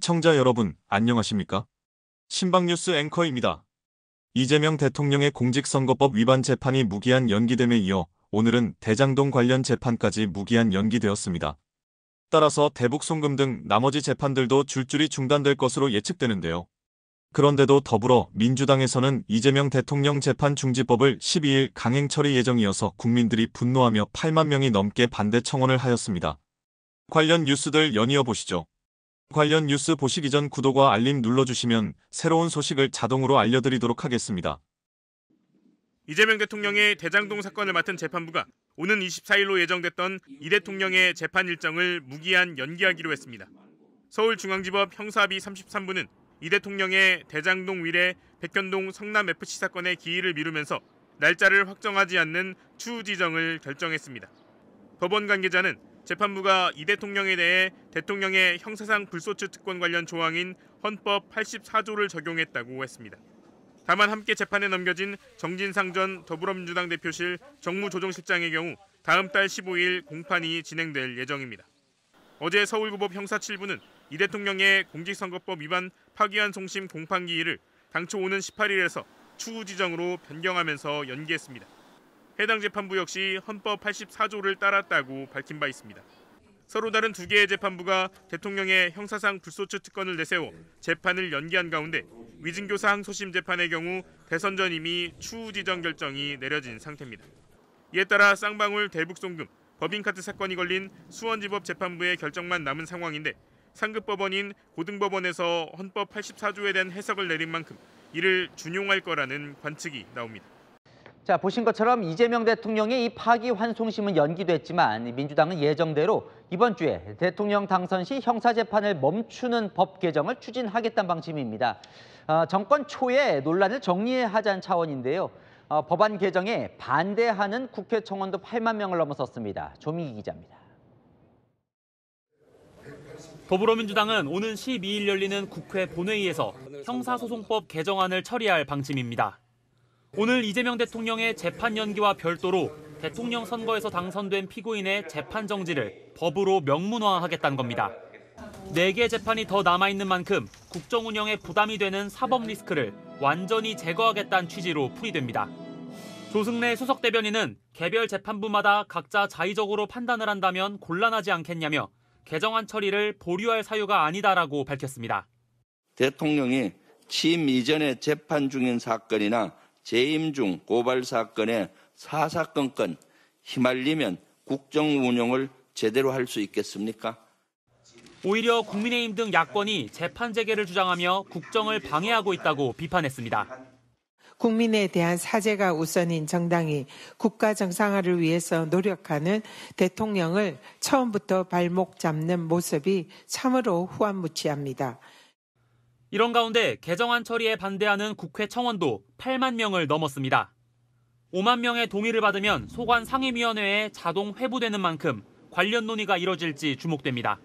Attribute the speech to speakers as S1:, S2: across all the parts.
S1: 시청자 여러분, 안녕하십니까? 신박뉴스 앵커입니다. 이재명 대통령의 공직선거법 위반 재판이 무기한 연기됨에 이어 오늘은 대장동 관련 재판까지 무기한 연기되었습니다. 따라서 대북 송금 등 나머지 재판들도 줄줄이 중단될 것으로 예측되는데요. 그런데도 더불어 민주당에서는 이재명 대통령 재판 중지법을 12일 강행 처리 예정이어서 국민들이 분노하며 8만 명이 넘게 반대 청원을 하였습니다. 관련 뉴스들 연이어 보시죠. 관련 뉴스 보시기 전 구독과 알림 눌러주시면 새로운 소식을 자동으로 알려드리도록 하겠습니다.
S2: 이재명 대통령의 대장동 사건을 맡은 재판부가 오는 24일로 예정됐던 이 대통령의 재판 일정을 무기한 연기하기로 했습니다. 서울중앙지법 형사합의 33부는 이 대통령의 대장동 위례 백현동 성남FC 사건의 기일을 미루면서 날짜를 확정하지 않는 추후 지정을 결정했습니다. 법원 관계자는 재판부가 이 대통령에 대해 대통령의 형사상 불소추 특권 관련 조항인 헌법 84조를 적용했다고 했습니다. 다만 함께 재판에 넘겨진 정진상 전 더불어민주당 대표실 정무조정실장의 경우 다음 달 15일 공판이 진행될 예정입니다. 어제 서울고법 형사 7부는 이 대통령의 공직선거법 위반 파기환 송심 공판 기일을 당초 오는 18일에서 추후 지정으로 변경하면서 연기했습니다. 해당 재판부 역시 헌법 84조를 따랐다고 밝힌 바 있습니다. 서로 다른 두 개의 재판부가 대통령의 형사상 불소추 특권을 내세워 재판을 연기한 가운데 위증교사 항소심 재판의 경우 대선 전 이미 추후 지정 결정이 내려진 상태입니다. 이에 따라 쌍방울 대북송금, 법인카드 사건이 걸린 수원지법 재판부의 결정만 남은 상황인데 상급법원인 고등법원에서 헌법 84조에 대한 해석을 내린 만큼 이를 준용할 거라는 관측이 나옵니다.
S3: 자, 보신 것처럼 이재명 대통령의 이 파기환송심은 연기됐지만 민주당은 예정대로 이번 주에 대통령 당선 시 형사재판을 멈추는 법 개정을 추진하겠다는 방침입니다. 정권 초에 논란을 정리하자는 차원인데요. 법안 개정에 반대하는 국회 청원도 8만 명을 넘어섰습니다. 조민기 기자입니다.
S4: 더불어민주당은 오는 12일 열리는 국회 본회의에서 형사소송법 개정안을 처리할 방침입니다. 오늘 이재명 대통령의 재판 연기와 별도로 대통령 선거에서 당선된 피고인의 재판 정지를 법으로 명문화하겠다는 겁니다. 4개 재판이 더 남아있는 만큼 국정 운영에 부담이 되는 사법 리스크를 완전히 제거하겠다는 취지로 풀이됩니다. 조승래 수석 대변인은 개별 재판부마다 각자 자의적으로 판단을 한다면 곤란하지 않겠냐며 개정안 처리를 보류할 사유가 아니다라고 밝혔습니다.
S5: 대통령이 취임 이전에 재판 중인 사건이나 재임 중 고발 사건에 사사건건 휘말리면 국정 운영을 제대로 할 수 있겠습니까?
S4: 오히려 국민의힘 등 야권이 재판 재개를 주장하며 국정을 방해하고 있다고 비판했습니다.
S6: 국민에 대한 사죄가 우선인 정당이 국가 정상화를 위해서 노력하는 대통령을 처음부터 발목 잡는 모습이 참으로 후안무치합니다.
S4: 이런 가운데 개정안 처리에 반대하는 국회 청원도 8만 명을 넘었습니다. 5만 명의 동의를 받으면 소관 상임위원회에 자동 회부되는 만큼 관련 논의가 이뤄질지 주목됩니다.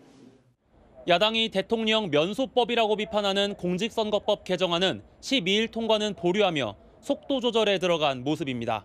S4: 야당이 대통령 면소법이라고 비판하는 공직선거법 개정안은 12일 통과는 보류하며 속도 조절에 들어간 모습입니다.